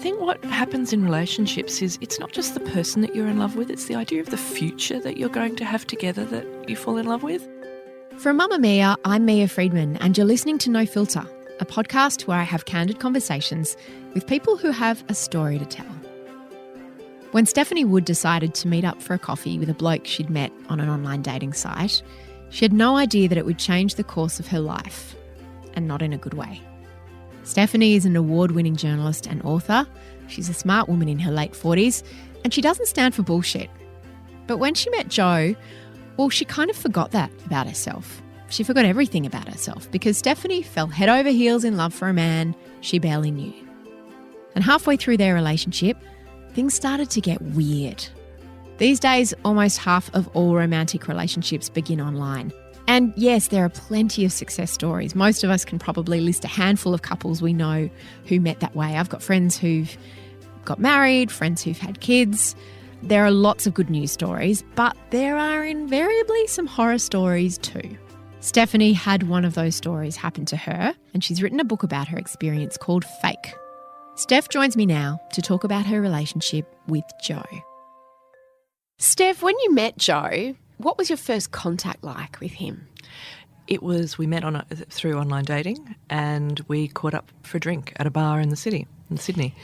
think what happens in relationships is it's not just the person that you're in love with, it's the idea of the future that you're going to have together that you fall in love with. From Mamma Mia, I'm Mia Friedman, and you're listening to No Filter, a podcast where I have candid conversations with people who have a story to tell. When Stephanie Wood decided to meet up for a coffee with a bloke she'd met on an online dating site, she had no idea that it would change the course of her life, and not in a good way. Stephanie is an award-winning journalist and author. She's a smart woman in her late 40s, and she doesn't stand for bullshit. But when she met Joe, well, she kind of forgot that about herself. She forgot everything about herself because Stephanie fell head over heels in love for a man she barely knew. And halfway through their relationship, things started to get weird. These days, almost half of all romantic relationships begin online. And yes, there are plenty of success stories. Most of us can probably list a handful of couples we know who met that way. I've got friends who've got married, friends who've had kids. There are lots of good news stories, but there are invariably some horror stories too. Stephanie had one of those stories happen to her, and she's written a book about her experience called Fake. Steph joins me now to talk about her relationship with Joe. Steph, when you met Joe, what was your first contact like with him? We met through online dating, and we caught up for a drink at a bar in Sydney.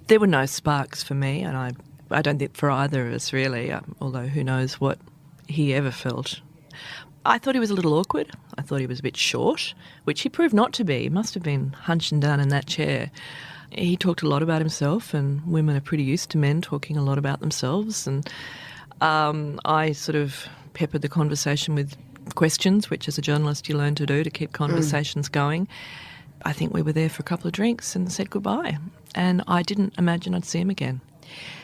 There were no sparks for me, and I don't think for either of us really, although who knows what he ever felt. I thought he was a little awkward. I thought he was a bit short, which he proved not to be. He must have been hunching down in that chair. He talked a lot about himself, and women are pretty used to men talking a lot about themselves. And I sort of peppered the conversation with questions, which as a journalist you learn to do to keep conversations going. I think we were there for a couple of drinks and said goodbye. And I didn't imagine I'd see him again.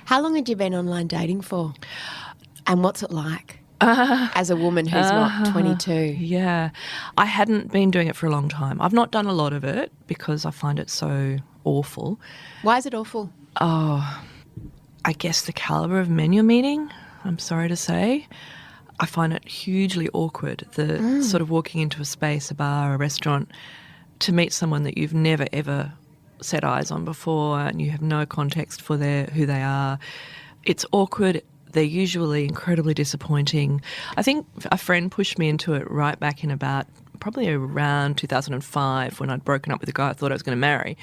How long had you been online dating for? And what's it like as a woman who's not 22? Yeah, I hadn't been doing it for a long time. I've not done a lot of it because I find it so awful. Why is it awful? Oh, I guess the calibre of men you're meeting, I'm sorry to say. I find it hugely awkward, sort of walking into a space, a bar, a restaurant, to meet someone that you've never ever set eyes on before and you have no context for who they are. It's awkward. They're usually incredibly disappointing. I think a friend pushed me into it right back in probably around 2005 when I'd broken up with a guy I thought I was going to marry.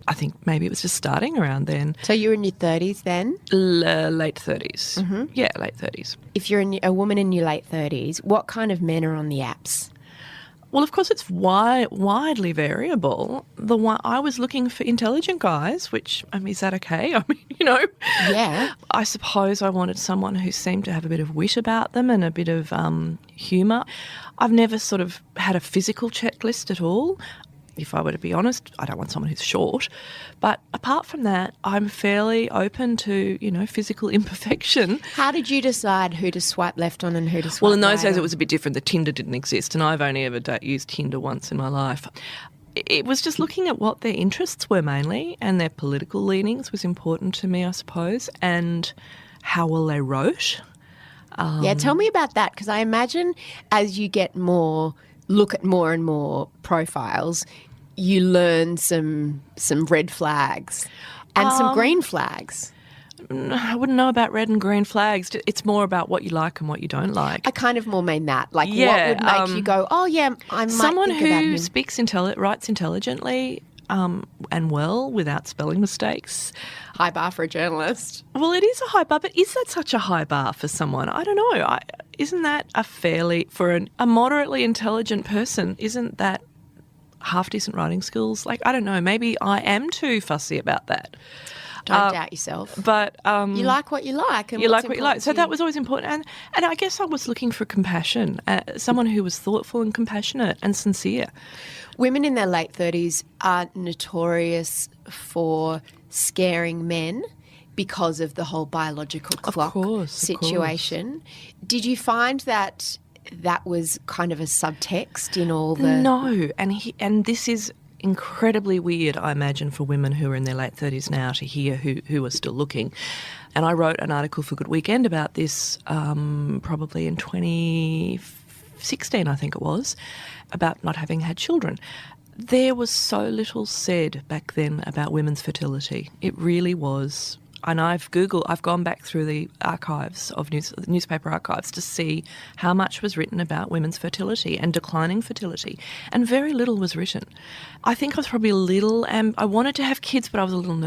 I think maybe it was just starting around then. So you were in your 30s then? Late 30s. Mm-hmm. Yeah, late 30s. If you're a woman in your late 30s, what kind of men are on the apps? Well, of course, it's widely variable. I was looking for intelligent guys, which, is that okay? Yeah. I suppose I wanted someone who seemed to have a bit of wit about them and a bit of humour. I've never sort of had a physical checklist at all. If I were to be honest, I don't want someone who's short. But apart from that, I'm fairly open to, physical imperfection. How did you decide who to swipe left on and who to swipe right on? Well, in those days it was a bit different. The Tinder didn't exist, and I've only ever used Tinder once in my life. It was just looking at what their interests were mainly, and their political leanings was important to me, I suppose, and how well they wrote. Tell me about that, because I imagine as you look at more and more profiles, you learn some red flags and some green flags. I wouldn't know about red and green flags. It's more about what you like and what you don't like. I kind of more mean that. Like, what would make you go, oh, yeah, I might someone think about him. who speaks writes intelligently and well without spelling mistakes. High bar for a journalist. Well, it is a high bar, but is that such a high bar for someone? I don't know. Isn't that for a moderately intelligent person, isn't that half-decent writing skills? Like, I don't know, maybe I am too fussy about that. Don't doubt yourself. But you like what you like. And you like what you like. So that was always important. And I guess I was looking for compassion, someone who was thoughtful and compassionate and sincere. Women in their late 30s are notorious for scaring men because of the whole biological clock situation. Of course. Did you find that was kind of a subtext in all the... No, and this is incredibly weird, I imagine, for women who are in their late 30s now to hear who are still looking. And I wrote an article for Good Weekend about this probably in 2016, I think it was, about not having had children. There was so little said back then about women's fertility. It really was. And I've gone back through the archives of newspaper archives to see how much was written about women's fertility and declining fertility, and very little was written. I think I was probably a little, I wanted to have kids, but I was a little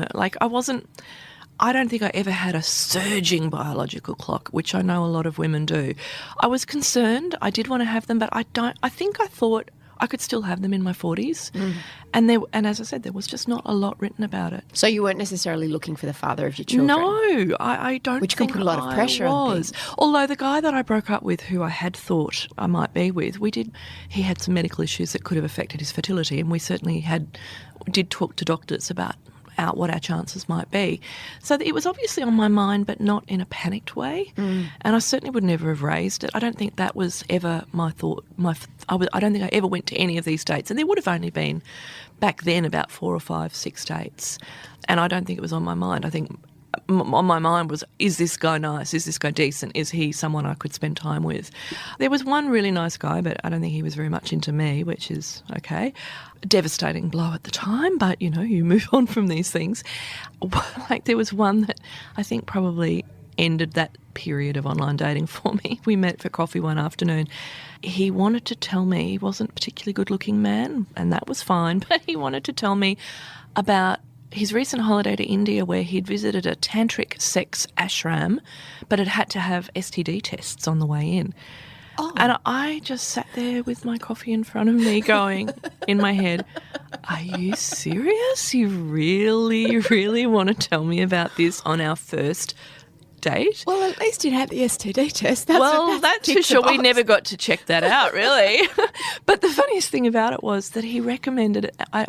I don't think I ever had a surging biological clock, which I know a lot of women do. I was concerned. I did want to have them, but I thought I could still have them in my 40s. And as I said, there was just not a lot written about it. So you weren't necessarily looking for the father of your children? No, I don't Which think could put a lot of pressure on things. Although the guy that I broke up with, who I had thought I might be with, he had some medical issues that could have affected his fertility, and we certainly did talk to doctors about what our chances might be. So it was obviously on my mind, but not in a panicked way. And I certainly would never have raised it. I don't think that was ever my thought. I don't think I ever went to any of these dates. And there would have only been, back then, about 4 or 5, 6 dates. And I don't think it was on my mind. I think on my mind was, is this guy nice? Is this guy decent? Is he someone I could spend time with? There was one really nice guy, but I don't think he was very much into me, which is okay. A devastating blow at the time, but, you move on from these things. Like, there was one that I think probably ended that period of online dating for me. We met for coffee one afternoon. He wanted to tell me, he wasn't a particularly good-looking man, and that was fine, but he wanted to tell me about his recent holiday to India, where he'd visited a tantric sex ashram, but had to have STD tests on the way in. Oh. And I just sat there with my coffee in front of me going, in my head, are you serious? You really, really want to tell me about this on our first date? Well, at least you'd had the STD test. That's for sure. We never got to check that out, really. But the funniest thing about it was that he recommended it. I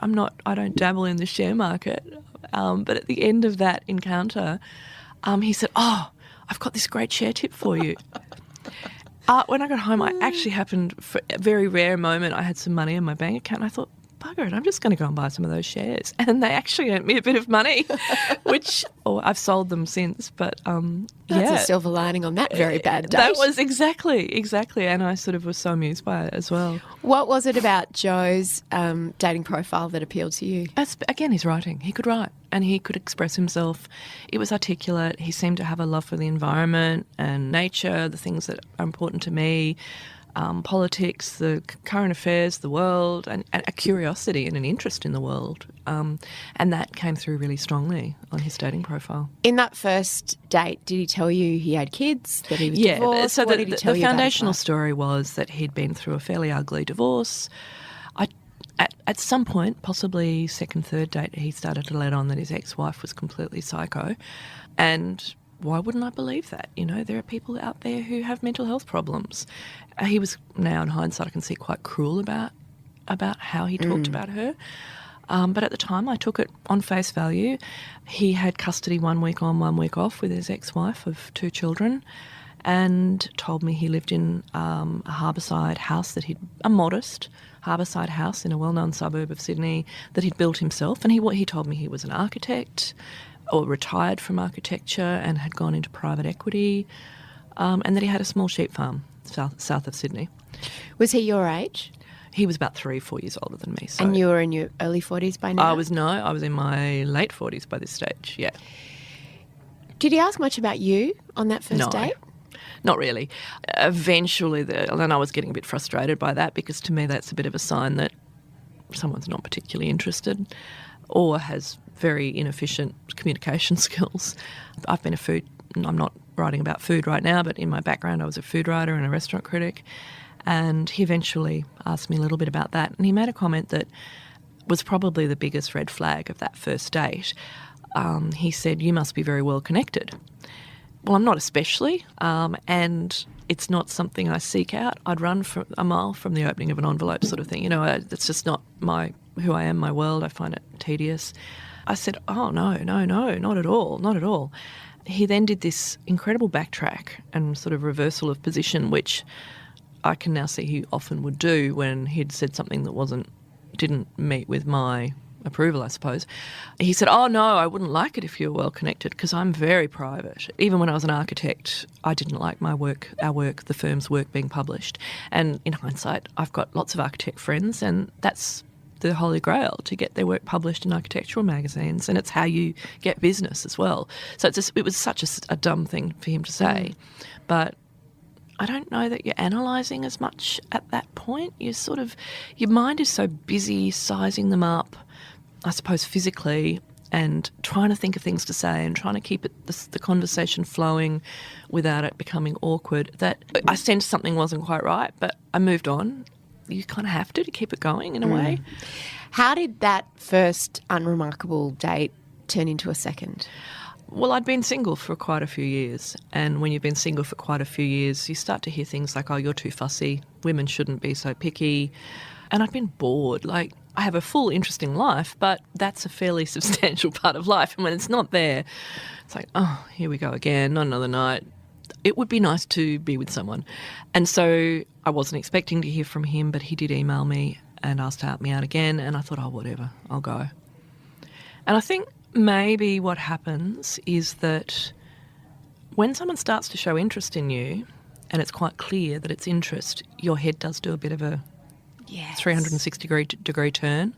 don't dabble in the share market, but at the end of that encounter, he said, "Oh, I've got this great share tip for you." When I got home, I actually happened, for a very rare moment, I had some money in my bank account, and I thought, bugger it, I'm just going to go and buy some of those shares. And they actually earned me a bit of money, which I've sold them since. But That's a silver lining on that very bad date. That was exactly. And I sort of was so amused by it as well. What was it about Joe's dating profile that appealed to you? Again, his writing. He could write and he could express himself. It was articulate. He seemed to have a love for the environment and nature, the things that are important to me. Politics, the current affairs, the world, and a curiosity and an interest in the world. And that came through really strongly on his dating profile. In that first date, did he tell you he had kids, that he was divorced? So what did he tell you foundational story was that he'd been through a fairly ugly divorce. At some point, possibly second, third date, he started to let on that his ex-wife was completely psycho. And why wouldn't I believe that? There are people out there who have mental health problems. He was, now in hindsight, I can see, quite cruel about how he talked about her. But at the time, I took it on face value. He had custody 1 week on, 1 week off with his ex-wife of 2 children, and told me he lived in a harbourside house a modest harbourside house in a well-known suburb of Sydney that he'd built himself. And he told me he was an architect, or retired from architecture and had gone into private equity, and that he had a small sheep farm south of Sydney. Was he your age? He was about 3 or 4 years older than me. So. And you were in your early 40s by now? I was in my late 40s by this stage, yeah. Did he ask much about you on that first date? Not really. Eventually, and I was getting a bit frustrated by that, because to me that's a bit of a sign that someone's not particularly interested or has very inefficient communication skills. I've been I'm not writing about food right now, but in my background I was a food writer and a restaurant critic, and he eventually asked me a little bit about that, and he made a comment that was probably the biggest red flag of that first date. He said, "You must be very well connected." Well, I'm not especially, and it's not something I seek out. I'd run for a mile from the opening of an envelope sort of thing. It's just not who I am, my world. I find it tedious. I said, "Oh, no, not at all." He then did this incredible backtrack and sort of reversal of position, which I can now see he often would do when he'd said something that didn't meet with my approval, I suppose. He said, "Oh, no, I wouldn't like it if you were well connected, because I'm very private. Even when I was an architect, I didn't like our work, the firm's work being published." And in hindsight, I've got lots of architect friends, and that's the holy grail to get their work published in architectural magazines, and it's how you get business as well. So it was such a dumb thing for him to say. But I don't know that you're analysing as much at that point. Your mind is so busy sizing them up, I suppose, physically, and trying to think of things to say and trying to keep the conversation flowing without it becoming awkward, that I sensed something wasn't quite right, but I moved on. You kind of have to keep it going in a way. How did that first unremarkable date turn into a second? Well, I'd been single for quite a few years, and when you've been single for quite a few years, you start to hear things like, oh, you're too fussy, women shouldn't be so picky. And I'd been bored. Like, I have a full, interesting life, but that's a fairly substantial part of life. And when it's not there, it's like, oh, here we go again, not another night. It would be nice to be with someone. And so I wasn't expecting to hear from him, but he did email me and asked to help me out again. And I thought, oh, whatever, I'll go. And I think maybe what happens is that when someone starts to show interest in you, and it's quite clear that it's interest, your head does do a bit of a 360-degree turn.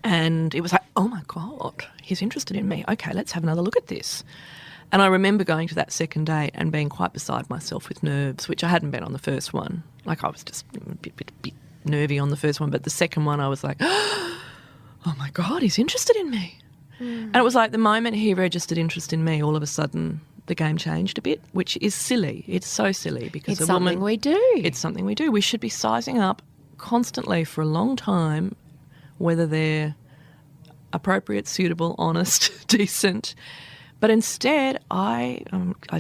And it was like, oh, my God, he's interested in me. Okay, let's have another look at this. And I remember going to that second date and being quite beside myself with nerves, which I hadn't been on the first one. Like, I was just a bit nervy on the first one. But the second one I was like, oh, my God, he's interested in me. And it was like the moment he registered interest in me, all of a sudden the game changed a bit, which is silly. It's so silly because it's something we do. It's something we do. We should be sizing up constantly for a long time whether they're appropriate, suitable, honest, decent. But instead, I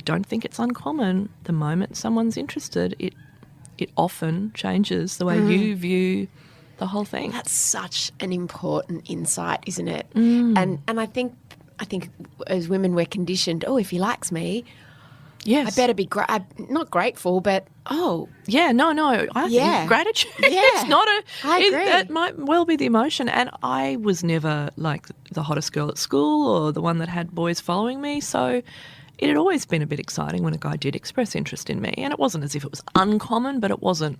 don't think it's uncommon. The moment someone's interested, it often changes the way you view the whole thing. That's such an important insight, isn't it? And I think as women we're conditioned, oh, if he likes me, yes, I better be not grateful, but yeah, no, I think gratitude. Yeah, it's not I agree. That might well be the emotion. And I was never like the hottest girl at school or the one that had boys following me, so it had always been a bit exciting when a guy did express interest in me. And it wasn't as if it was uncommon, but it wasn't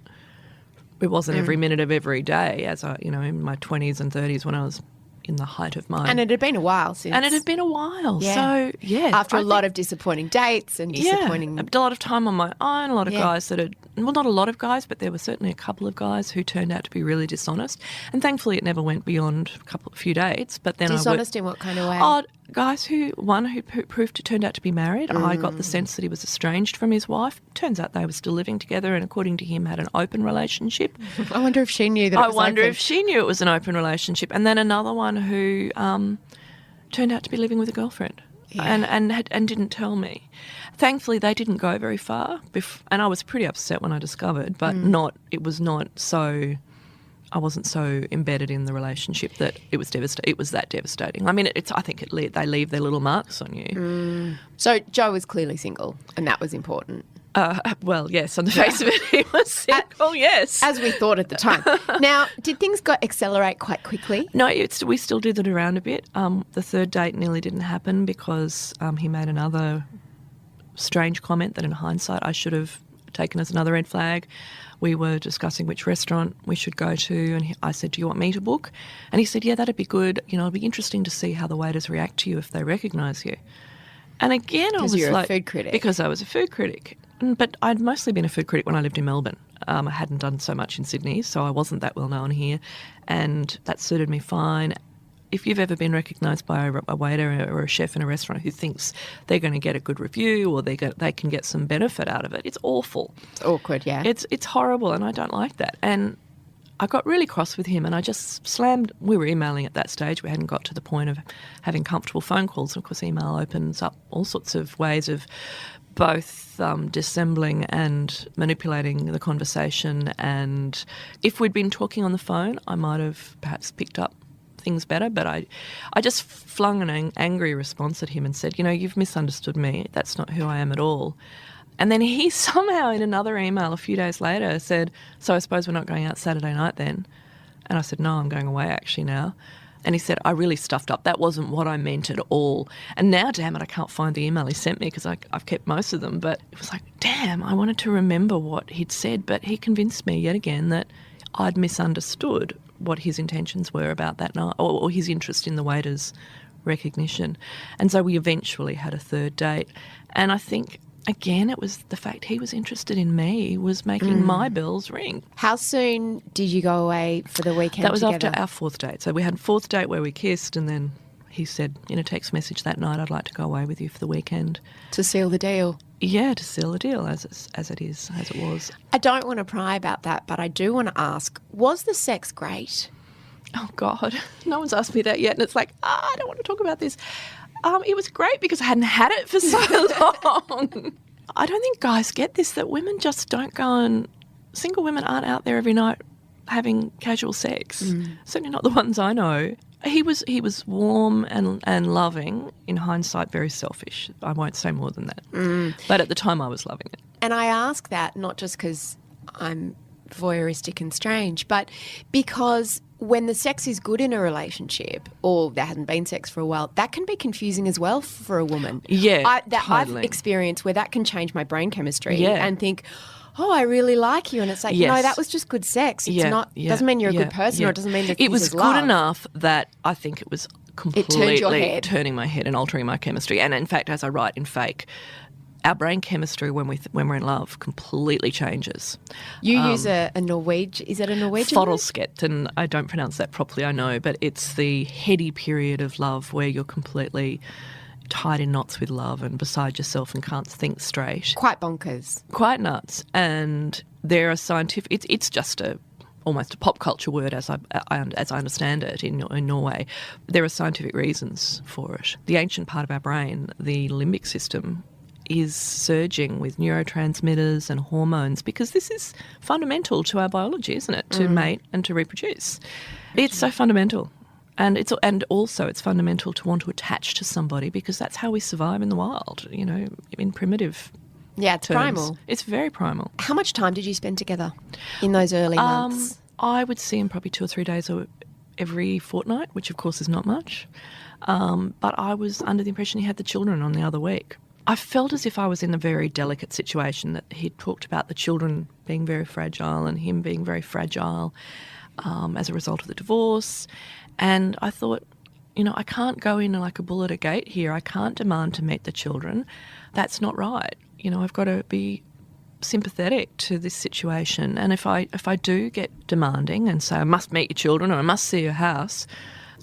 every minute of every day, as I, in my 20s and 30s when I was in the height of mine. And it had been a while since. And it had been a while. Yeah. So, yeah. After a lot of disappointing dates and disappointing... Yeah, a lot of time on my own, a lot of guys that had... Well, not a lot of guys, but there were certainly a couple of guys who turned out to be really dishonest. And thankfully it never went beyond a few dates. But then dishonest in what kind of way? Guys who turned out to be married. I got the sense that he was estranged from his wife. Turns out they were still living together and according to him had an open relationship. I wonder if she knew that it was I wonder open. if she knew it was an open relationship. And then another one who turned out to be living with a girlfriend and didn't tell me. Thankfully, they didn't go very far. And I was pretty upset when I discovered, but I wasn't so embedded in the relationship that it was devastating. It was that devastating. I mean, I think they leave their little marks on you. So Joe was clearly single, and that was important. Well, yes, on the face of it, he was single, yes. As we thought at the time. Now, did things accelerate quite quickly? No, we still did it around a bit. The third date nearly didn't happen because he made another strange comment that in hindsight I should have taken as another red flag. We were discussing which restaurant we should go to, and I said, do you want me to book? And he said, yeah, that'd be good. It'd be interesting to see how the waiters react to you if they recognise you. And again, I was you're like... a food critic. Because I was a food critic. But I'd mostly been a food critic when I lived in Melbourne. I hadn't done so much in Sydney, so I wasn't that well known here, and that suited me fine. If you've ever been recognised by a waiter or a chef in a restaurant who thinks they're going to get a good review or they can get some benefit out of it, it's awful. It's awkward, yeah. It's horrible, and I don't like that. And I got really cross with him, and I just slammed. We were emailing at that stage. We hadn't got to the point of having comfortable phone calls. And of course, email opens up all sorts of ways of both dissembling and manipulating the conversation. And if we'd been talking on the phone, I might have perhaps picked up things better, but I just flung an angry response at him and said, you've misunderstood me. That's not who I am at all. And then he somehow in another email a few days later said, so I suppose we're not going out Saturday night then? And I said, no, I'm going away actually now. And he said, I really stuffed up. That wasn't what I meant at all. And now, damn it, I can't find the email he sent me because I've kept most of them. But it was like, damn, I wanted to remember what he'd said. But he convinced me yet again that I'd misunderstood what his intentions were about that night, or his interest in the waiter's recognition. And so we eventually had a third date. And I think, again, it was the fact he was interested in me was making my bells ring. How soon did you go away for the weekend That was together? after our fourth date. So we had a fourth date where we kissed, and then he said in a text message that night, I'd like to go away with you for the weekend. To seal the deal. Yeah, to seal the deal as it was. I don't want to pry about that, but I do want to ask, was the sex great? Oh, God, no one's asked me that yet. And it's like, I don't want to talk about this. It was great because I hadn't had it for so long. I don't think guys get this, that women just don't go and... Single women aren't out there every night having casual sex. Certainly not the ones I know. He was warm and loving. In hindsight, very selfish. I won't say more than that. But at the time, I was loving it. And I ask that not just because I'm voyeuristic and strange, but because when the sex is good in a relationship, or there hasn't been sex for a while, that can be confusing as well for a woman. Yeah, I've experienced where that can change my brain chemistry and think, oh, I really like you. And it's like, no, that was just good sex. It's not, doesn't mean you're a good person or it doesn't mean that it was is good love. enough that I think it was completely turning my head and altering my chemistry. And in fact, as I write in Fake, our brain chemistry when we're in love completely changes. You use a Norwegian, is it a Norwegian word? Forelsket, and I don't pronounce that properly, I know, but it's the heady period of love where you're completely tied in knots with love and beside yourself and can't think straight. Quite bonkers. Quite nuts. And there are scientific... It's just almost a pop culture word as I understand it in Norway. There are scientific reasons for it. The ancient part of our brain, the limbic system, is surging with neurotransmitters and hormones because this is fundamental to our biology, isn't it? To mate and to reproduce. It's so fundamental. And also it's fundamental to want to attach to somebody because that's how we survive in the wild, in primitive it's terms. primal. It's very primal. How much time did you spend together in those early months? I would see him probably 2 or 3 days every fortnight, which of course is not much. But I was under the impression he had the children on the other week. I felt as if I was in a very delicate situation, that he talked about the children being very fragile and him being very fragile as a result of the divorce. And I thought, I can't go in like a bull at a gate here. I can't demand to meet the children. That's not right. I've got to be sympathetic to this situation. And if I do get demanding and say I must meet your children or I must see your house,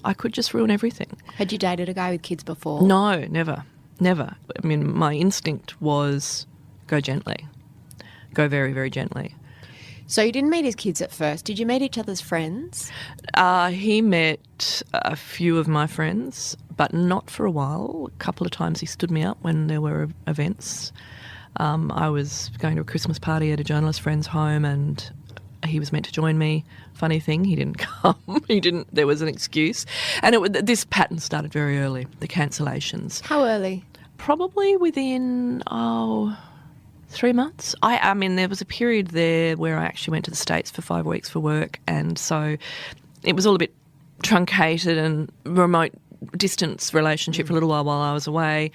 I could just ruin everything. Had you dated a guy with kids before? No, never. Never. I mean, my instinct was go gently. Go very, very gently. So you didn't meet his kids at first. Did you meet each other's friends? He met a few of my friends, but not for a while. A couple of times he stood me up when there were events. I was going to a Christmas party at a journalist friend's home and he was meant to join me. Funny thing, he didn't come. There was an excuse. And this pattern started very early, the cancellations. How early? Probably within, 3 months. I mean, there was a period there where I actually went to the States for 5 weeks for work, and so it was all a bit truncated and remote distance relationship for a little while I was away.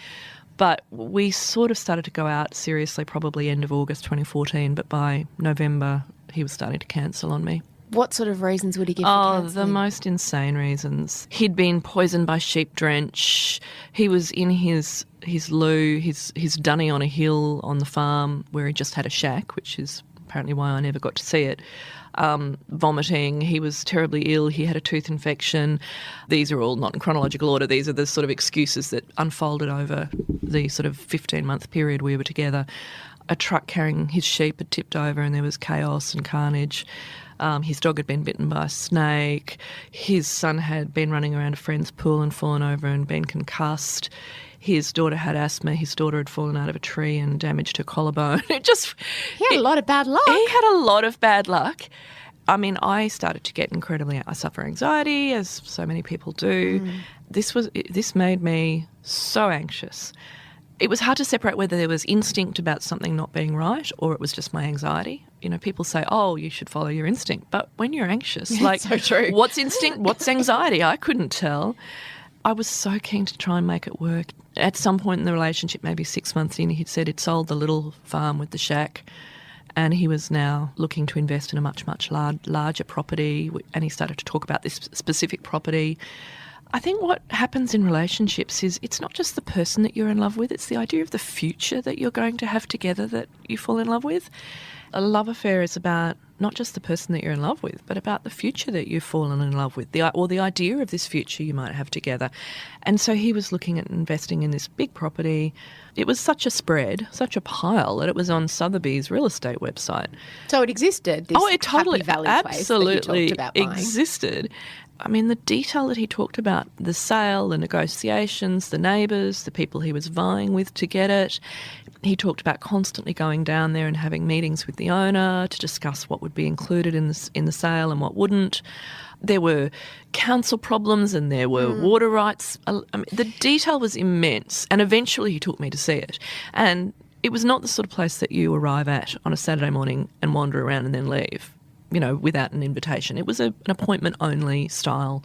But we sort of started to go out seriously probably end of August 2014, but by November he was starting to cancel on me. What sort of reasons would he give for cancelling? The most insane reasons. He'd been poisoned by sheep drench. He was in his loo, his dunny on a hill on the farm where he just had a shack, which is apparently why I never got to see it. Vomiting. He was terribly ill. He had a tooth infection. These are all not in chronological order. These are the sort of excuses that unfolded over the sort of 15-month period we were together. A truck carrying his sheep had tipped over and there was chaos and carnage. His dog had been bitten by a snake. His son had been running around a friend's pool and fallen over and been concussed. His daughter had asthma. His daughter had fallen out of a tree and damaged her collarbone. He had a lot of bad luck. He had a lot of bad luck. I mean, I started to get I suffer anxiety, as so many people do. This made me so anxious. It was hard to separate whether there was instinct about something not being right or it was just my anxiety. People say, oh, you should follow your instinct. But when you're anxious, so true. What's instinct, what's anxiety? I couldn't tell. I was so keen to try and make it work. At some point in the relationship, maybe 6 months in, he'd said he'd sold the little farm with the shack and he was now looking to invest in a much, much larger property, and he started to talk about this specific property. I think what happens in relationships is it's not just the person that you're in love with, it's the idea of the future that you're going to have together that you fall in love with. A love affair is about not just the person that you're in love with, but about the future that you've fallen in love with, or the idea of this future you might have together. And so he was looking at investing in this big property. It was such a spread, such a pile, that it was on Sotheby's real estate website. So it existed, this it totally, Happy Valley absolutely place that you talked about buying. existed. I mean, the detail that he talked about, the sale, the negotiations, the neighbours, the people he was vying with to get it. He talked about constantly going down there and having meetings with the owner to discuss what would be included in the sale and what wouldn't. There were council problems and there were water rights. I mean, the detail was immense, and eventually he took me to see it. And it was not the sort of place that you arrive at on a Saturday morning and wander around and then leave, without an invitation. It was an appointment-only style,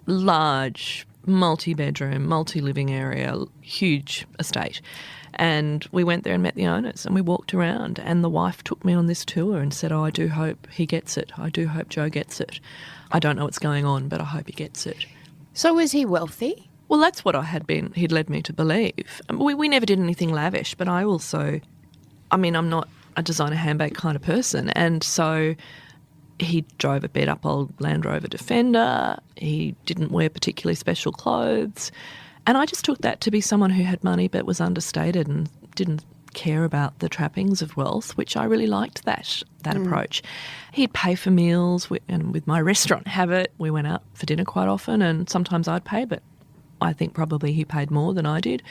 large, multi-bedroom, multi-living area, huge estate. And we went there and met the owners and we walked around, and the wife took me on this tour and said, I do hope he gets it. I do hope Joe gets it. I don't know what's going on, but I hope he gets it. So was he wealthy? Well, that's what he'd led me to believe. We never did anything lavish, but I'm not a designer handbag kind of person. And so he drove a beat-up old Land Rover Defender. He didn't wear particularly special clothes. And I just took that to be someone who had money but was understated and didn't care about the trappings of wealth, which I really liked that approach. He'd pay for meals, and with my restaurant habit, we went out for dinner quite often, and sometimes I'd pay, but I think probably he paid more than I did.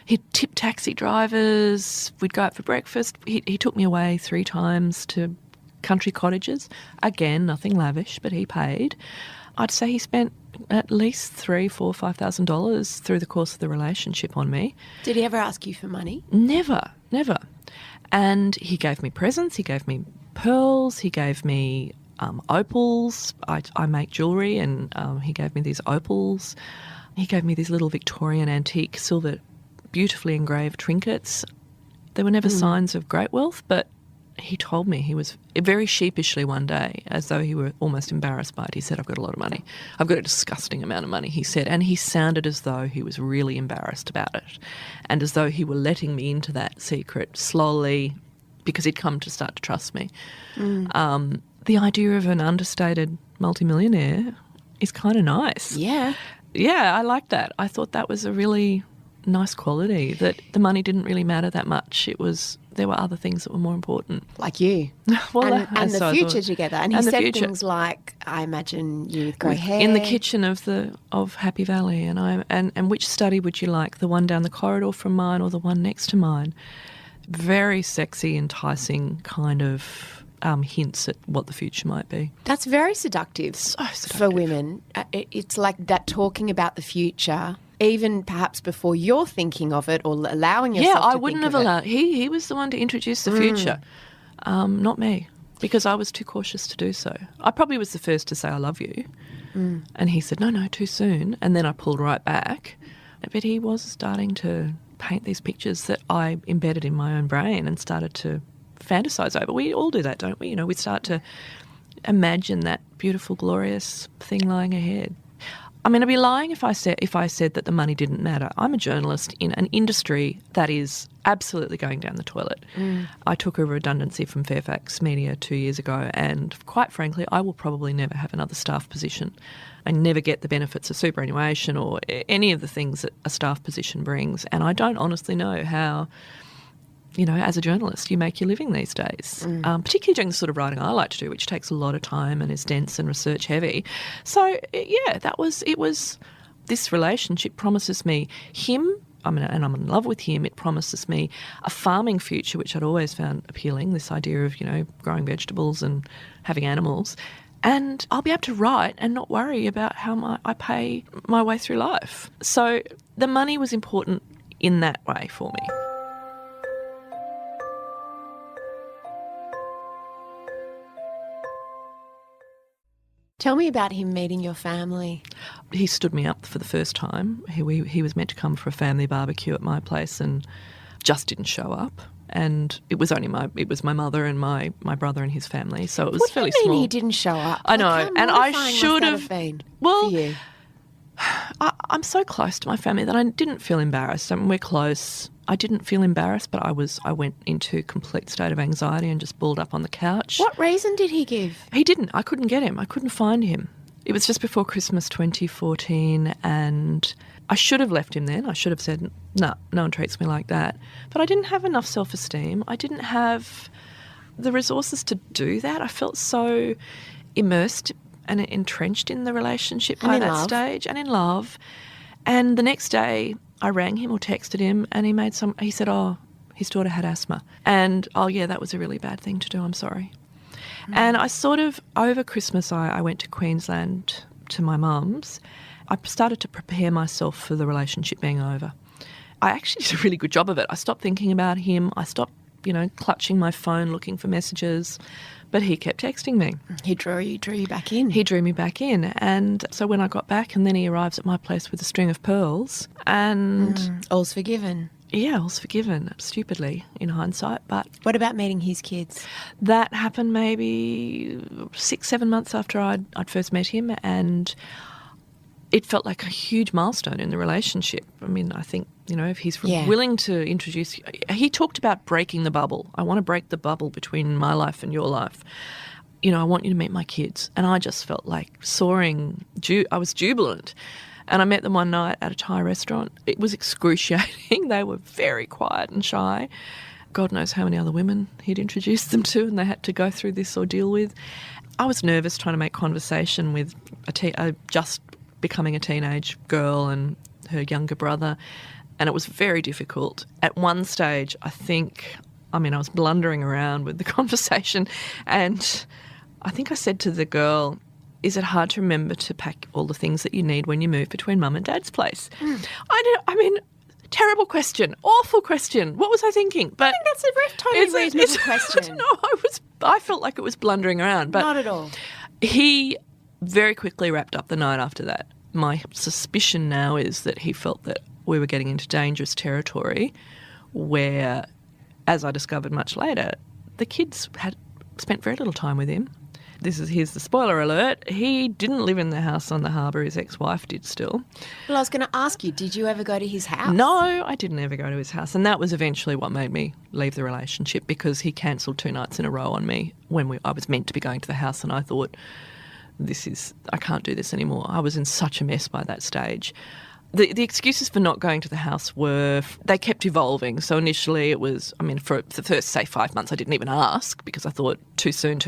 He'd tip taxi drivers. We'd go out for breakfast. He took me away 3 times to country cottages. Again, nothing lavish, but he paid. I'd say he spent at least $3,000, $4,000, $5,000 through the course of the relationship on me. Did he ever ask you for money? Never. And he gave me presents. He gave me pearls. He gave me opals. I make jewellery, and he gave me these opals. He gave me these little Victorian antique silver, beautifully engraved trinkets. There were never signs of great wealth, but he told me, he was very sheepishly one day, as though he were almost embarrassed by it. He said, I've got a lot of money. I've got a disgusting amount of money, he said. And he sounded as though he was really embarrassed about it, and as though he were letting me into that secret slowly because he'd come to start to trust me. The idea of an understated multimillionaire is kind of nice. Yeah. Yeah, I liked that. I thought that was a really nice quality, that the money didn't really matter that much. There were other things that were more important. Like you. Well, and the future together. And he said future. Things like, I imagine you with grey hair. In the kitchen of Happy Valley, and which study would you like, the one down the corridor from mine or the one next to mine? Very sexy, enticing kind of hints at what the future might be. That's very seductive, for women. It's like that, talking about the future, even perhaps before you're thinking of it or allowing yourself to think of it. Yeah, I wouldn't have allowed. He was the one to introduce the future, not me, because I was too cautious to do so. I probably was the first to say I love you, and he said, no, too soon, and then I pulled right back. But he was starting to paint these pictures that I embedded in my own brain and started to fantasize over. We all do that, don't we? We start to imagine that beautiful, glorious thing lying ahead. I mean, I'd be lying if I said that the money didn't matter. I'm a journalist in an industry that is absolutely going down the toilet. I took a redundancy from Fairfax Media 2 years ago, and quite frankly, I will probably never have another staff position. I never get the benefits of superannuation or any of the things that a staff position brings, and I don't honestly know how, as a journalist, you make your living these days, particularly doing the sort of writing I like to do, which takes a lot of time and is dense and research heavy. So, yeah, it was this relationship promises me him, and I'm in love with him. It promises me a farming future, which I'd always found appealing, this idea of, growing vegetables and having animals. And I'll be able to write and not worry about how I pay my way through life. So the money was important in that way for me. Tell me about him meeting your family. He stood me up for the first time. He was meant to come for a family barbecue at my place and just didn't show up. and it was my mother and my brother and his family, so it was What fairly do you mean small. he didn't show up? I know, Like, how and I mortifying should must that have been well, for you? I'm so close to my family that I didn't feel embarrassed. I mean, we're close. I didn't feel embarrassed, but I went into a complete state of anxiety and just balled up on the couch. What reason did he give? He didn't. I couldn't get him. I couldn't find him. It was just before Christmas 2014, and I should have left him then. I should have said, no one treats me like that. But I didn't have enough self-esteem. I didn't have the resources to do that. I felt so immersed and entrenched in the relationship by that stage, and in love. And the next day I rang him or texted him, and he said, oh, his daughter had asthma. And, oh yeah, that was a really bad thing to do, I'm sorry. And I sort of, over Christmas, I went to Queensland to my mum's. I started to prepare myself for the relationship being over. I actually did a really good job of it. I stopped thinking about him. I stopped, clutching my phone, looking for messages. But he kept texting me. He drew you back in. He drew me back in. And so when I got back, and then he arrives at my place with a string of pearls, and... all's forgiven. Yeah, all's forgiven, stupidly, in hindsight. But what about meeting his kids? that happened maybe 6-7 months after I'd first met him, and it felt like a huge milestone in the relationship. I mean, I think, if he's willing to introduce... He talked about breaking the bubble. I want to break the bubble between my life and your life. I want you to meet my kids. And I just felt like soaring. I was jubilant. And I met them one night at a Thai restaurant. It was excruciating. They were very quiet and shy. God knows how many other women he'd introduced them to and they had to go through this ordeal with. I was nervous trying to make conversation with just becoming a teenage girl and her younger brother, and it was very difficult. At one stage, I was blundering around with the conversation, and I think I said to the girl, is it hard to remember to pack all the things that you need when you move between mum and dad's place? Terrible question, awful question. What was I thinking? But I think that's a totally reasonable question. I felt like it was blundering around. But not at all. He very quickly wrapped up the night after that. My suspicion now is that he felt that we were getting into dangerous territory where, as I discovered much later, the kids had spent very little time with him. Here's the spoiler alert. He didn't live in the house on the harbour. His ex-wife did still. Well, I was going to ask you, did you ever go to his house? No, I didn't ever go to his house. And that was eventually what made me leave the relationship, because he cancelled 2 nights in a row on me when I was meant to be going to the house, and I thought, I can't do this anymore. I was in such a mess by that stage. The excuses for not going to the house they kept evolving. So initially it was, for the first, say, 5 months, I didn't even ask because I thought too soon.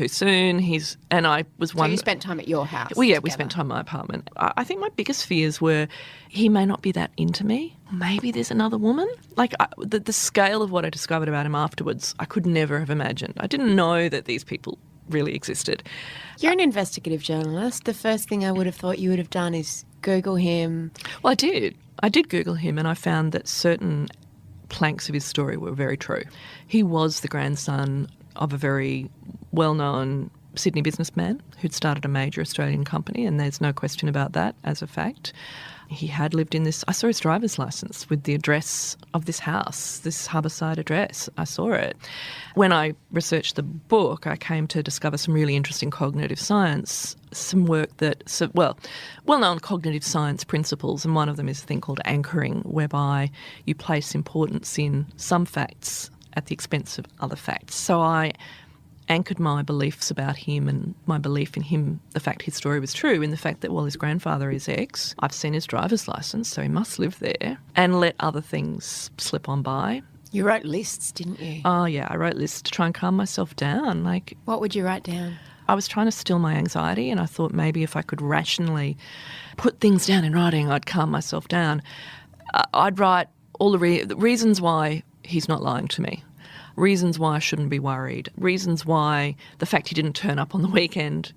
And I was one... So you spent time at your house? Well, yeah, we spent time in my apartment. I think my biggest fears were he may not be that into me. Maybe there's another woman. The scale of what I discovered about him afterwards, I could never have imagined. I didn't know that these people really existed. You're an investigative journalist. The first thing I would have thought you would have done is Google him. Well, I did. I did Google him, and I found that certain planks of his story were very true. He was the grandson of a very well-known Sydney businessman who'd started a major Australian company, and there's no question about that as a fact. He had lived in this... I saw his driver's licence with the address of this house, this harbourside address. I saw it. When I researched the book, I came to discover some really interesting cognitive science, some work well-known cognitive science principles, and one of them is a thing called anchoring, whereby you place importance in some facts at the expense of other facts. So I anchored my beliefs about him and my belief in him, the fact his story was true, in the fact that, well, his grandfather is ex, I've seen his driver's licence, so he must live there, and let other things slip on by. You wrote lists, didn't you? Oh, yeah, I wrote lists to try and calm myself down. What would you write down? I was trying to still my anxiety, and I thought maybe if I could rationally put things down in writing, I'd calm myself down. I'd write all the reasons why he's not lying to me. Reasons why I shouldn't be worried, reasons why the fact he didn't turn up on the weekend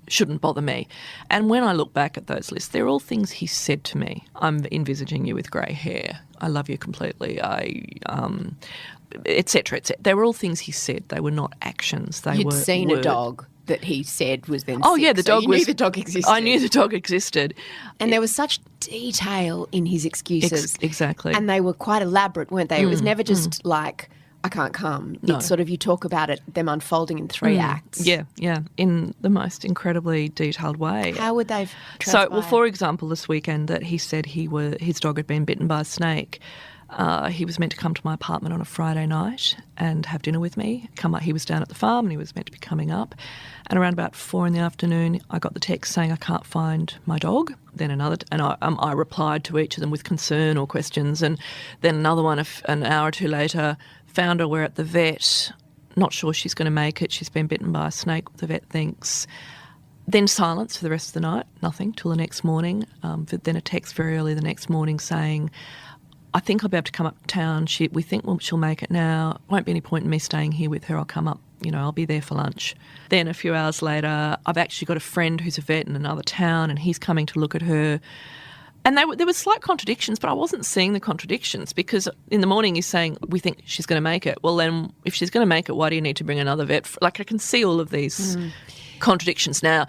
shouldn't bother me. And when I look back at those lists, they're all things he said to me. I'm envisaging you with grey hair. I love you completely. Et cetera, et cetera. They were all things he said. They were not actions. You'd seen a dog that he said was then sick, yeah, the dog so you knew the dog existed. I knew the dog existed. And there was such detail in his excuses. Exactly. And they were quite elaborate, weren't they? It was never just I can't come. No. It's sort of, you talk about it, them unfolding in 3 acts. Yeah, in the most incredibly detailed way. How would they So, well, for example, this weekend that he said his dog had been bitten by a snake, he was meant to come to my apartment on a Friday night and have dinner with me. He was down at the farm and he was meant to be coming up. And around about 4 PM, I got the text saying I can't find my dog. Then another, and I replied to each of them with concern or questions. And then another one, an hour or two later, found her. We're at the vet. Not sure she's going to make it. She's been bitten by a snake, the vet thinks. Then silence for the rest of the night, nothing, till the next morning. Then a text very early the next morning saying, I think I'll be able to come uptown. We think she'll make it now. Won't be any point in me staying here with her. I'll come up, I'll be there for lunch. Then a few hours later, I've actually got a friend who's a vet in another town and he's coming to look at her. And there were slight contradictions, but I wasn't seeing the contradictions because in the morning he's saying, we think she's going to make it. Well, then if she's going to make it, why do you need to bring another vet? I can see all of these contradictions now.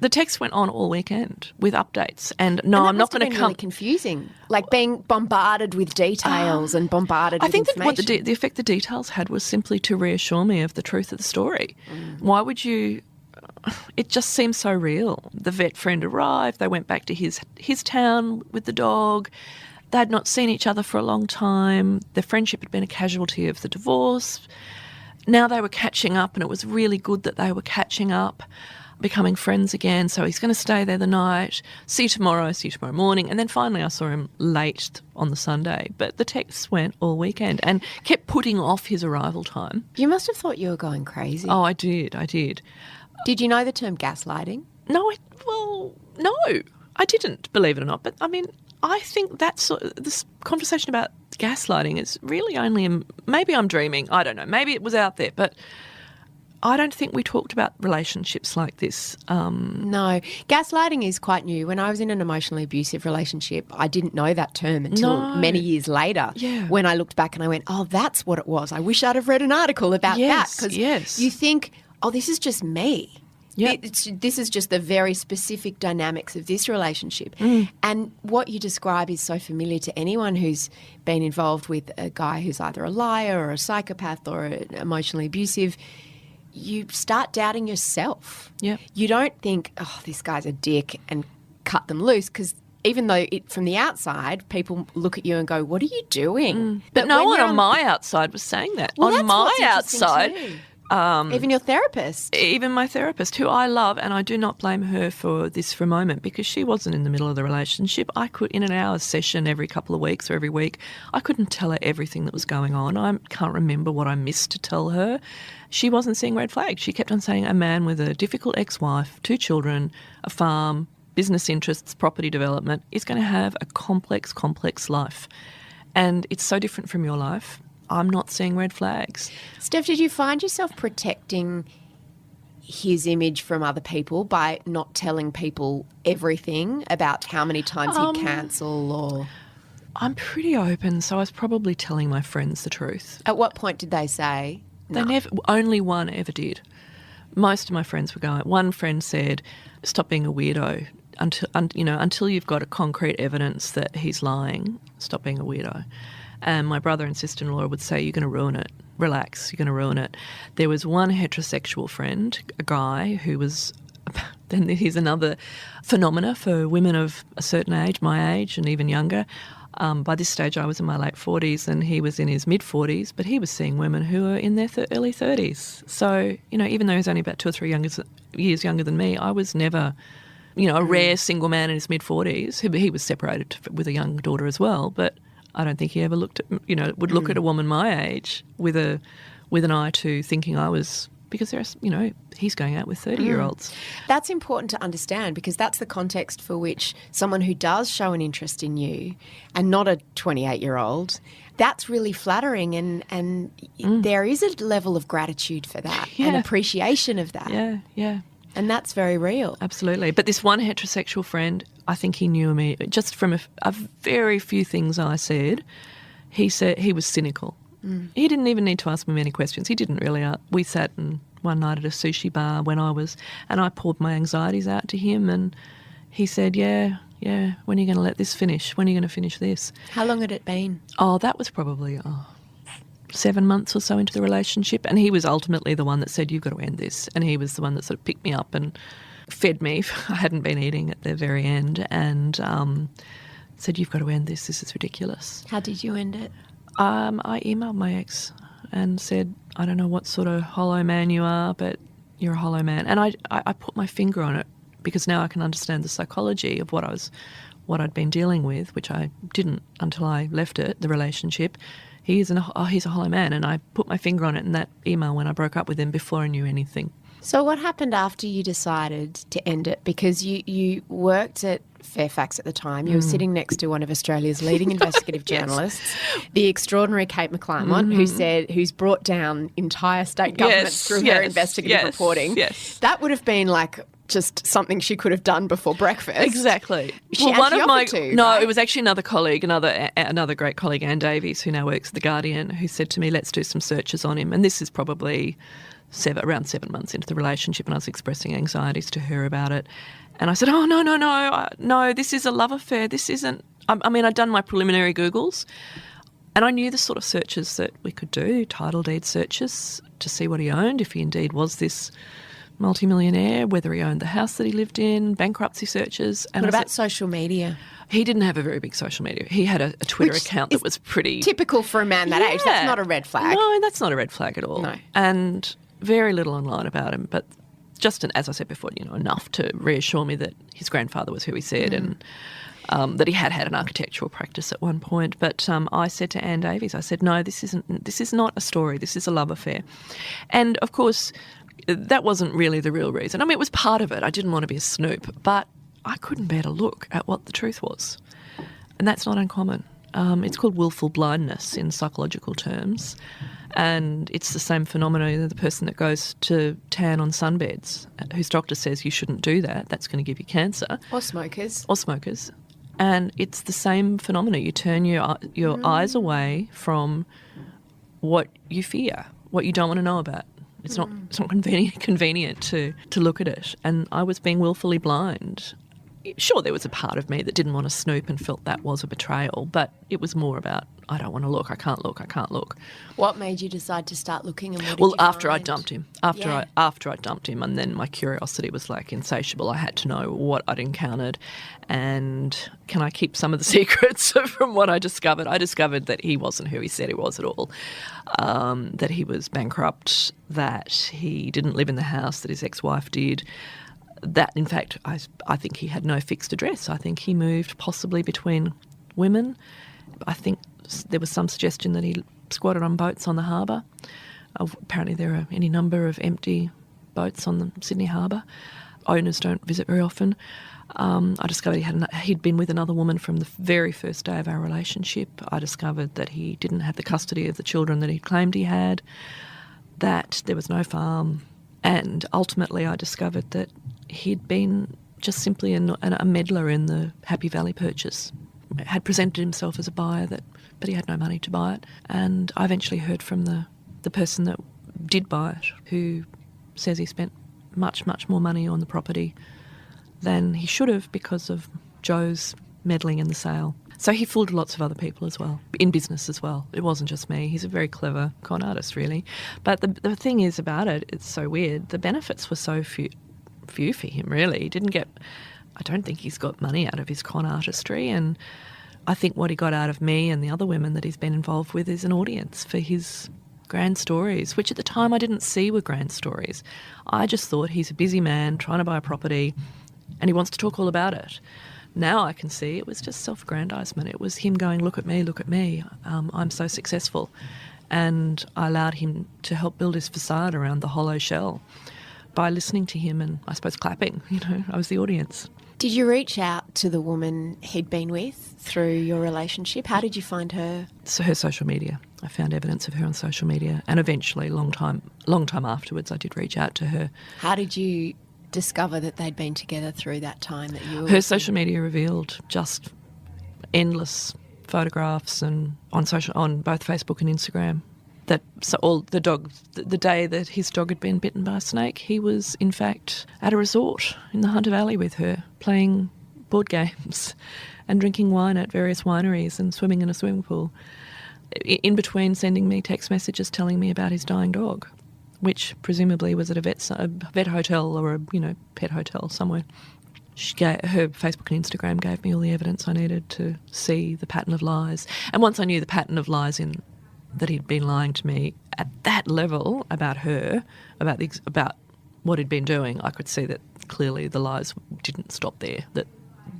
The text went on all weekend with updates, and I'm not going to come. Really confusing, like being bombarded with details and bombarded. I think with that what the effect the details had was simply to reassure me of the truth of the story. Why would you? It just seems so real. The vet friend arrived. They went back to his town with the dog. They'd not seen each other for a long time. Their friendship had been a casualty of the divorce. Now they were catching up, and it was really good that they were catching up, becoming friends again. So he's going to stay there the night, see you tomorrow morning. And then finally I saw him late on the Sunday. But the texts went all weekend and kept putting off his arrival time. You must have thought you were going crazy. Oh, I did. Did you know the term gaslighting? No, no, I didn't, believe it or not. But, I think this conversation about gaslighting is really only maybe I'm dreaming. I don't know. Maybe it was out there, but I don't think we talked about relationships like this. No. Gaslighting is quite new. When I was in an emotionally abusive relationship, I didn't know that term until many years later when I looked back and I went, oh, that's what it was. I wish I'd have read an article about that. Because you think, oh, this is just me. Yep. This is just the very specific dynamics of this relationship. And what you describe is so familiar to anyone who's been involved with a guy who's either a liar or a psychopath or emotionally abusive. You start doubting yourself. Yep. You don't think, oh, this guy's a dick and cut them loose, because even though from the outside people look at you and go, what are you doing? But no one on my outside was saying that. Well, on my outside, even your therapist. Even my therapist, who I love, and I do not blame her for this for a moment, because she wasn't in the middle of the relationship. I could, in an hour session every couple of weeks or every week, I couldn't tell her everything that was going on. I can't remember what I missed to tell her. She wasn't seeing red flags. She kept on saying a man with a difficult ex-wife, 2 children, a farm, business interests, property development is going to have a complex life. And it's so different from your life. I'm not seeing red flags. Steph, did you find yourself protecting his image from other people by not telling people everything about how many times he'd cancel or... I'm pretty open, so I was probably telling my friends the truth. At what point did they say no? Only one ever did. Most of my friends were going. One friend said, stop being a weirdo. Until you've got a concrete evidence that he's lying, stop being a weirdo. And my brother and sister-in-law would say, you're going to ruin it. Relax, you're going to ruin it. There was one heterosexual friend, a guy who was... Then here's another phenomena for women of a certain age, my age and even younger. By this stage I was in my late 40s and he was in his mid-40s, but he was seeing women who were in their early 30s. So, even though he was only about 2 or 3 years younger than me, I was never... a rare single man in his mid-40s. He was separated with a young daughter as well, but I don't think he ever looked at, would look at a woman my age with an eye to thinking I was, because there's, he's going out with 30-year-olds. That's important to understand, because that's the context for which someone who does show an interest in you and not a 28-year-old, that's really flattering, and there is a level of gratitude for that and appreciation of that. Yeah. And that's very real. Absolutely. But this one heterosexual friend, I think he knew me just from a very few things I said. He said he was cynical. He didn't even need to ask me many questions. He didn't really. We sat one night at a sushi bar and I poured my anxieties out to him, and he said, yeah, when are you going to let this finish? When are you going to finish this? How long had it been? Oh, that was probably 7 months or so into the relationship, and he was ultimately the one that said, you've got to end this, and he was the one that sort of picked me up and fed me. I hadn't been eating at the very end, and said, you've got to end this is ridiculous. How did you end it? I emailed my ex and said, I don't know what sort of hollow man you are, but you're a hollow man. And I put my finger on it, because now I can understand the psychology of what I'd been dealing with, which I didn't until I left the relationship. He's a hollow man, and I put my finger on it in that email when I broke up with him before I knew anything. So what happened after you decided to end it? Because you worked at Fairfax at the time. You were sitting next to one of Australia's leading investigative journalists, the extraordinary Kate McClymont, who's brought down entire state governments through her investigative reporting. Yes. That would have been like just something she could have done before breakfast. Exactly. It was actually another colleague, another great colleague, Anne Davies, who now works at The Guardian, who said to me, let's do some searches on him. And this is probably around 7 months into the relationship, and I was expressing anxieties to her about it. And I said, oh, no, this is a love affair. This isn't... I mean, I'd done my preliminary Googles, and I knew the sort of searches that we could do, title deed searches, to see what he owned, if he indeed was this multimillionaire, whether he owned the house that he lived in, bankruptcy searches. And what about social media? He didn't have a very big social media. He had a Twitter account that was pretty... typical for a man that age. That's not a red flag. No, that's not a red flag at all. No. And very little online about him, but just, as I said before, enough to reassure me that his grandfather was who he said, and that he had an architectural practice at one point. But I said to Anne Davies, I said, no, this is not a story. This is a love affair. And, of course, that wasn't really the real reason. I mean, it was part of it. I didn't want to be a snoop, but I couldn't bear to look at what the truth was. And that's not uncommon. It's called willful blindness in psychological terms. And it's the same phenomenon of the person that goes to tan on sunbeds, whose doctor says you shouldn't do that, that's going to give you cancer. Or smokers. And it's the same phenomenon. You turn your eyes away from what you fear, what you don't want to know about. It's not convenient to look at it. And I was being willfully blind. Sure, there was a part of me that didn't want to snoop and felt that was a betrayal, but it was more about, I don't want to look, I can't look. What made you decide to start looking, and what did you after find? I dumped him. After I dumped him, and then my curiosity was like insatiable. I had to know what I'd encountered, and can I keep some of the secrets from what I discovered? I discovered that he wasn't who he said he was at all, that he was bankrupt, that he didn't live in the house that his ex-wife did. That, in fact, I think he had no fixed address. I think he moved possibly between women. I think there was some suggestion that he squatted on boats on the harbour. Apparently there are any number of empty boats on the Sydney harbour. Owners don't visit very often. I discovered he'd been with another woman from the very first day of our relationship. I discovered that he didn't have the custody of the children that he claimed he had, that there was no farm, and ultimately I discovered that he'd been just simply a meddler in the Happy Valley purchase. Had presented himself as a buyer, but he had no money to buy it. And I eventually heard from the person that did buy it, who says he spent much, much more money on the property than he should have because of Joe's meddling in the sale. So he fooled lots of other people as well, in business as well. It wasn't just me. He's a very clever con artist, really. But the thing is about it, it's so weird, the benefits were so few for him, really. He didn't get... I don't think he's got money out of his con artistry, and I think what he got out of me and the other women that he's been involved with is an audience for his grand stories, which at the time I didn't see were grand stories. I just thought he's a busy man trying to buy a property and he wants to talk all about it. Now I can see it was just self-aggrandisement. It was him going, look at me, I'm so successful. And I allowed him to help build his facade around the hollow shell by listening to him and, I suppose, clapping. I was the audience. Did you reach out to the woman he'd been with through your relationship? How did you find her? So her social media. I found evidence of her on social media, and eventually, long time afterwards, I did reach out to her. How did you discover that they'd been together through that time that you were... Her social media revealed just endless photographs and on both Facebook and Instagram. The day that his dog had been bitten by a snake, he was in fact at a resort in the Hunter Valley with her, playing board games and drinking wine at various wineries and swimming in a swimming pool. in between sending me text messages telling me about his dying dog, which presumably was at a vet hotel or a pet hotel somewhere. Her Facebook and Instagram gave me all the evidence I needed to see the pattern of lies. And once I knew the pattern of lies that he'd been lying to me at that level about her, about what he'd been doing, I could see that clearly the lies didn't stop there, that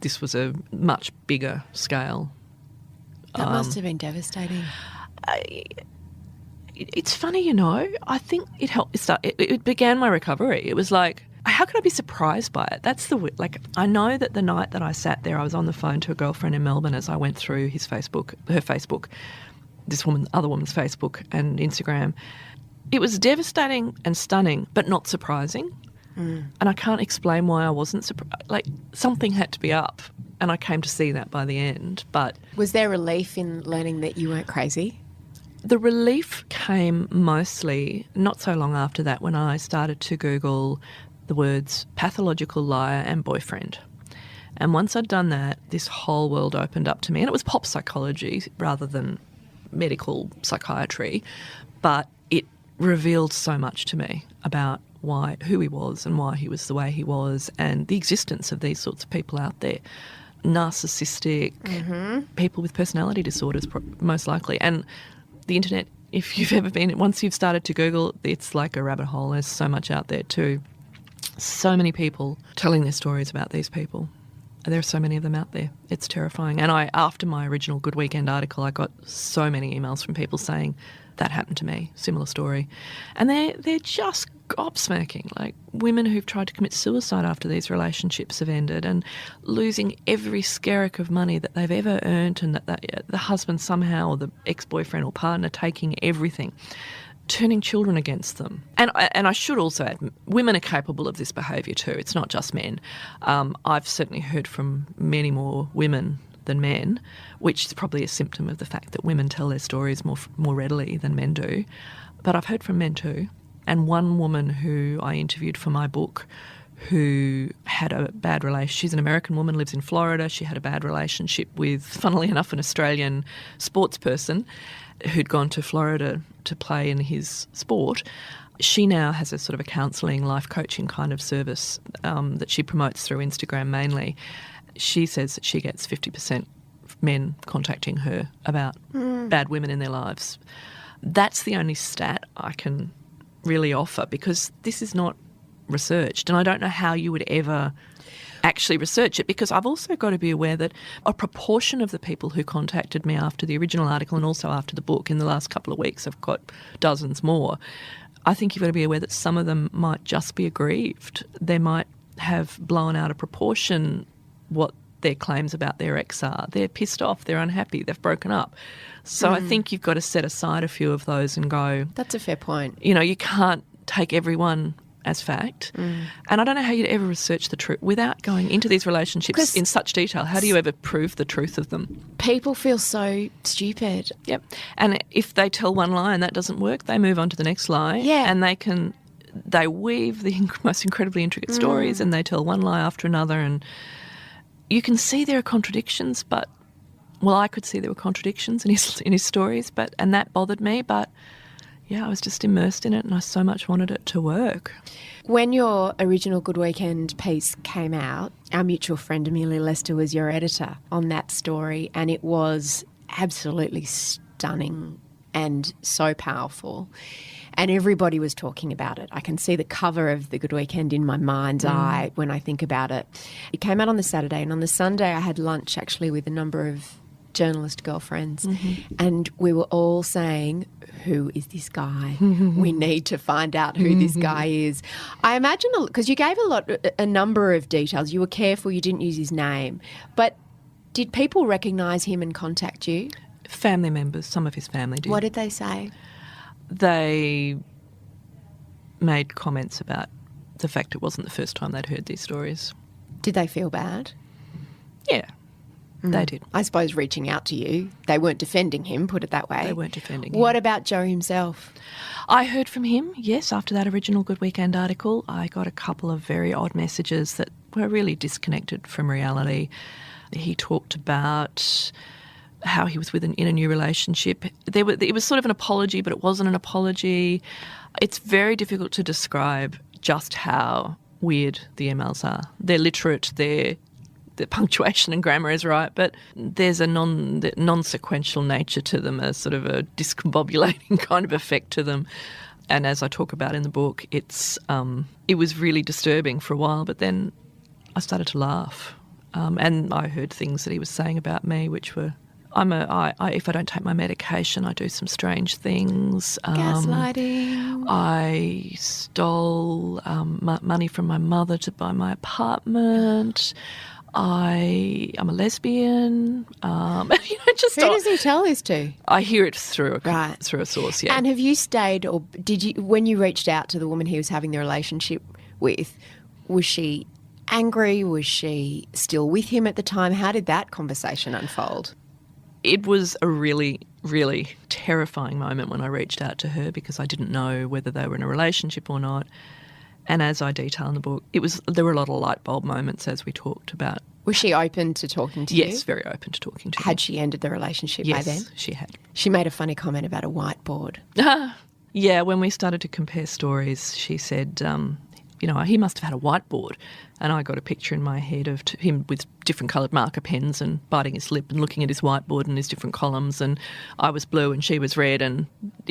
this was a much bigger scale. That must have been devastating. It's funny, I think it helped. It began my recovery. It was like, how could I be surprised by it? I know that the night that I sat there, I was on the phone to a girlfriend in Melbourne as I went through her Facebook, other woman's Facebook and Instagram. It was devastating and stunning, but not surprising. And I can't explain why I wasn't surprised. Like, something had to be up, and I came to see that by the end. But was there relief in learning that you weren't crazy? The relief came mostly not so long after that, when I started to Google the words pathological liar and boyfriend. And once I'd done that, this whole world opened up to me. And it was pop psychology rather than medical psychiatry. But it revealed so much to me about who he was and why he was the way he was, and the existence of these sorts of people out there. Narcissistic, people with personality disorders, most likely. And the internet, if you've ever once you've started to Google, it's like a rabbit hole. There's so much out there too. So many people telling their stories about these people. There are so many of them out there. It's terrifying. And after my original Good Weekend article, I got so many emails from people saying, that happened to me, similar story. And they're just gobsmacking, like women who've tried to commit suicide after these relationships have ended, and losing every skerrick of money that they've ever earned, and that the husband somehow, or the ex-boyfriend or partner, taking everything, turning children against them. And I should also add, women are capable of this behaviour too. It's not just men. I've certainly heard from many more women than men, which is probably a symptom of the fact that women tell their stories more readily than men do. But I've heard from men too. And one woman who I interviewed for my book, who had a bad relationship, she's an American woman, lives in Florida. She had a bad relationship with, funnily enough, an Australian sports person who'd gone to Florida to play in his sport. She now has a sort of a counselling, life coaching kind of service that she promotes through Instagram mainly. She says that she gets 50% men contacting her about bad women in their lives. That's the only stat I can really offer, because this is not researched, and I don't know how you would ever actually research it, because I've also got to be aware that a proportion of the people who contacted me after the original article and also after the book in the last couple of weeks, I've got dozens more, I think you've got to be aware that some of them might just be aggrieved. They might have blown out of proportion what their claims about their ex are. They're pissed off, they're unhappy, they've broken up. So I think you've got to set aside a few of those and go... That's a fair point. You can't take everyone as fact. And I don't know how you'd ever research the truth without going into these relationships in such detail. How do you ever prove the truth of them? People feel so stupid. Yep. And if they tell one lie and that doesn't work, they move on to the next lie. Yeah. And they weave the most incredibly intricate stories, and they tell one lie after another, and you can see there are contradictions, but... Well, I could see there were contradictions in his stories, and that bothered me. But yeah, I was just immersed in it, and I so much wanted it to work. When your original Good Weekend piece came out, our mutual friend Amelia Lester was your editor on that story, and it was absolutely stunning and so powerful. And everybody was talking about it. I can see the cover of the Good Weekend in my mind's eye when I think about it. It came out on the Saturday, and on the Sunday I had lunch actually with a number of journalist girlfriends, and we were all saying, who is this guy? We need to find out who this guy is. I imagine, because you gave a number of details. You were careful, you didn't use his name. But did people recognise him and contact you? Family members, some of his family did. What did they say? They made comments about the fact it wasn't the first time they'd heard these stories. Did they feel bad? Yeah, they did. I suppose reaching out to you, they weren't defending him, put it that way. They weren't defending him. What about Joe himself? I heard from him, yes, after that original Good Weekend article. I got a couple of very odd messages that were really disconnected from reality. He talked about how he was in a new relationship. It was sort of an apology, but it wasn't an apology. It's very difficult to describe just how weird the emails are. They're literate, the punctuation and grammar is right, but there's a non-sequential nature to them, a sort of a discombobulating kind of effect to them. And as I talk about in the book, it was really disturbing for a while, but then I started to laugh. And I heard things that he was saying about me, which were, if I don't take my medication, I do some strange things. Gaslighting. I stole money from my mother to buy my apartment. I'm a lesbian. Who does he tell this to? I hear it through a source, yeah. And have you stayed, or did you, when you reached out to the woman he was having the relationship with, was she angry? Was she still with him at the time? How did that conversation unfold? It was a really, really terrifying moment when I reached out to her, because I didn't know whether they were in a relationship or not. And as I detail in the book, there were a lot of light bulb moments as we talked about. Was she open to talking to you? Yes, very open to talking to me. Had she ended the relationship by then? Yes, she had. She made a funny comment about a whiteboard. Yeah, when we started to compare stories, she said, he must have had a whiteboard. And I got a picture in my head of him with different coloured marker pens and biting his lip and looking at his whiteboard and his different columns, and I was blue and she was red, and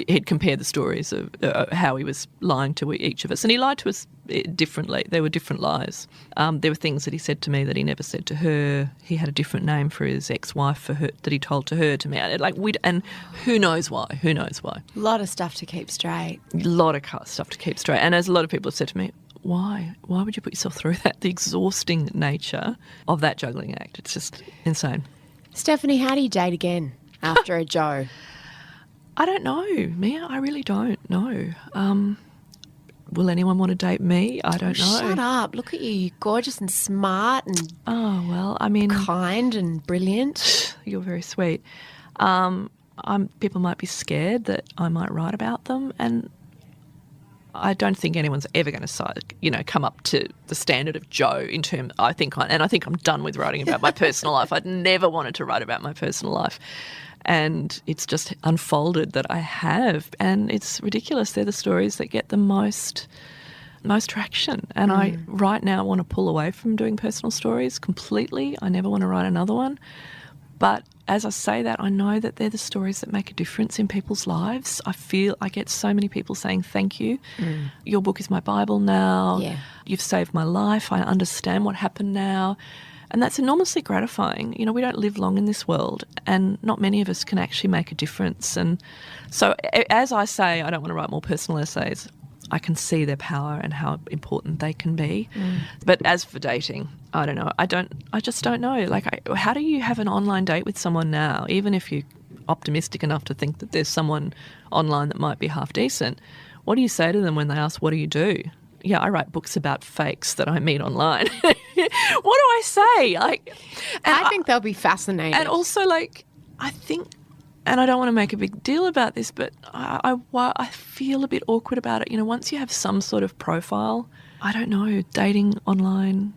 he'd compared the stories of how he was lying to each of us. And he lied to us differently. There were different lies. There were things that he said to me that he never said to her. He had a different name for his ex-wife for her that he told to her to me. And who knows why? Who knows why? A lot of stuff to keep straight. A lot of stuff to keep straight. And as a lot of people have said to me, why would you put yourself through that? The exhausting nature of that juggling act. It's just insane. Stephanie, how do you date again after a Joe? I don't know, Mia. I really don't know. Will anyone want to date me? I don't know. Shut up. Look at you. You're gorgeous and smart and kind and brilliant. You're very sweet. People might be scared that I might write about them, and I don't think anyone's ever going to, come up to the standard of Joe in terms. I think I'm done with writing about my personal life. I'd never wanted to write about my personal life, and it's just unfolded that I have, and it's ridiculous. They're the stories that get the most traction, and I right now want to pull away from doing personal stories completely. I never want to write another one, but as I say that, I know that they're the stories that make a difference in people's lives. I get so many people saying, thank you. Your book is my Bible now. Yeah. You've saved my life. I understand what happened now. And that's enormously gratifying. We don't live long in this world, and not many of us can actually make a difference. And so as I say, I don't want to write more personal essays. I can see their power and how important they can be. But as for dating, I don't know. I just don't know. How do you have an online date with someone now, even if you're optimistic enough to think that there's someone online that might be half decent? What do you say to them when they ask, what do you do? Yeah, I write books about fakes that I meet online. What do I say? I think they'll be fascinated. And also, I think, and I don't want to make a big deal about this, but I feel a bit awkward about it. Once you have some sort of profile, I don't know, dating online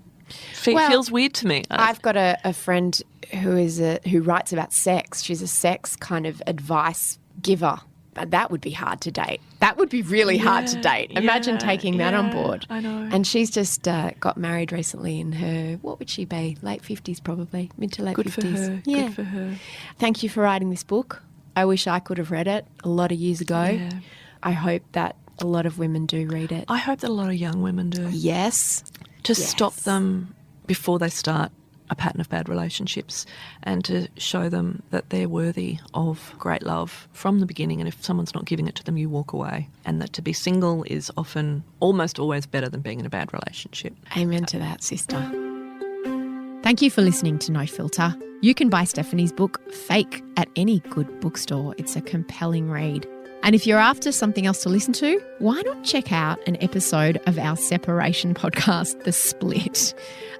feels weird to me. I've got a friend who writes about sex. She's a sex kind of advice giver. That would be hard to date. That would be really hard to date. Imagine taking that on board. I know. And she's just got married recently in her, what would she be? Late 50s probably, mid to late 50s. Good for her. Yeah. Good for her. Thank you for writing this book. I wish I could have read it a lot of years ago. Yeah. I hope that a lot of women do read it. I hope that a lot of young women do. Yes. To stop them before they start a pattern of bad relationships, and to show them that they're worthy of great love from the beginning, and if someone's not giving it to them, you walk away, and that to be single is often almost always better than being in a bad relationship. Amen to that, sister. Thank you for listening to No Filter. You can buy Stephanie's book, Fake, at any good bookstore. It's a compelling read. And if you're after something else to listen to, why not check out an episode of our separation podcast, The Split?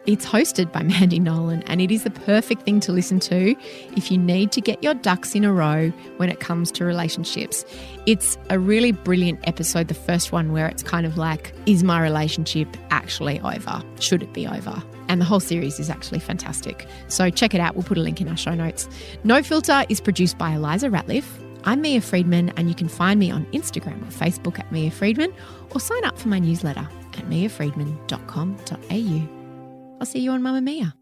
It's hosted by Mandy Nolan, and it is the perfect thing to listen to if you need to get your ducks in a row when it comes to relationships. It's a really brilliant episode, the first one, where it's kind of like, is my relationship actually over? Should it be over? And the whole series is actually fantastic. So check it out. We'll put a link in our show notes. No Filter is produced by Eliza Ratliff. I'm Mia Friedman, and you can find me on Instagram or Facebook at Mia Friedman, or sign up for my newsletter at miafriedman.com.au. I'll see you on Mamma Mia.